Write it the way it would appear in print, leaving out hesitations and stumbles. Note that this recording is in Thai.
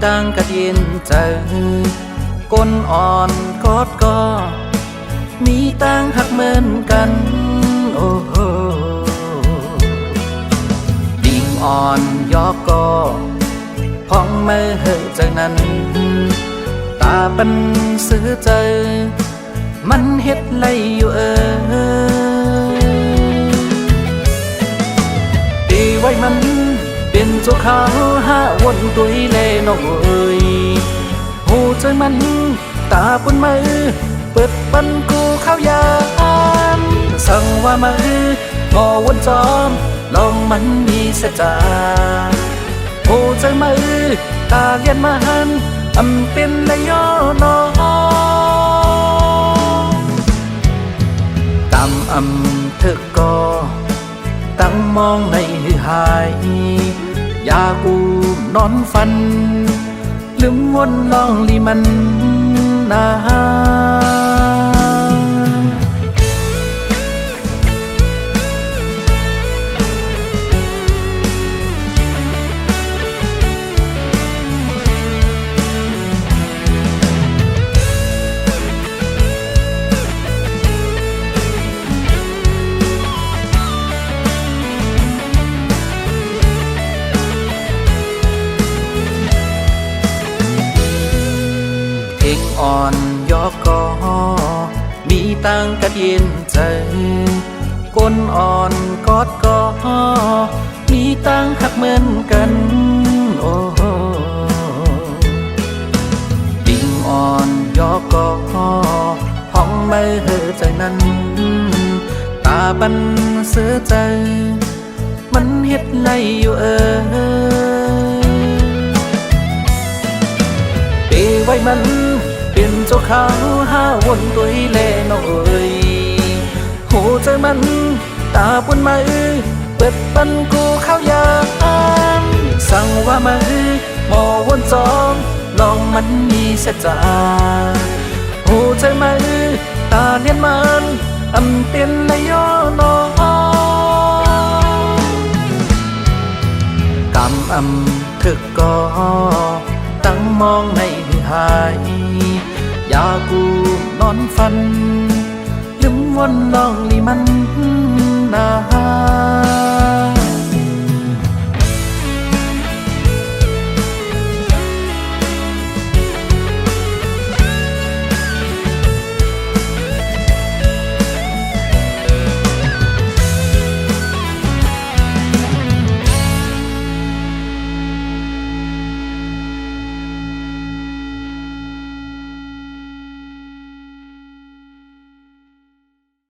ตังกะเย็นเจอก้นอ่อนกอดก็มีตังหักเหมือนกันโอ้โหดิ่งอ่อนยอกก็พองมือเหอะจากนั้นตาปันซื้อเจอมันเฮ็ดไรอยู่ตีไว้มันเป็นโจขาวห้าวนตุยเล่นกเอ้ยหูใจมันตาปุ่นมือเปิดปันกูเข้ายามสั่งว่ามืองอวนจอมลองมันมีเสจาหูใจมือตาเลียนมันอำเป็นเลยย่อนอกำเธอก็ตั้งมองในหายยากูนอนฟันลืมวนลองลีมันนาอ่อนยอกก็มีตังกะเย็นใจก้นอ่อนกอดก็มีตังหักเหมือนกันโอ้ดิ่งอ่อนยอกก็ห้องไม่เหอใจนั้นตาบันเสือใจมันเฮ็ดไรอยู่ตีไว้มันเป็นโจขาวห้าวนตุยเล่นเอ้ยหูใจมันตาปุ่นมือเปิดปันกูเข้ายามสั่งว่ามือหมอวนจอมลองมันมีเสจาหูใจมือตาเลียนมันอำเป็นเลยย่อนอกำถึกก็ตั้งมองในหายยากูนอนฟันลืมวนลองลีมันนา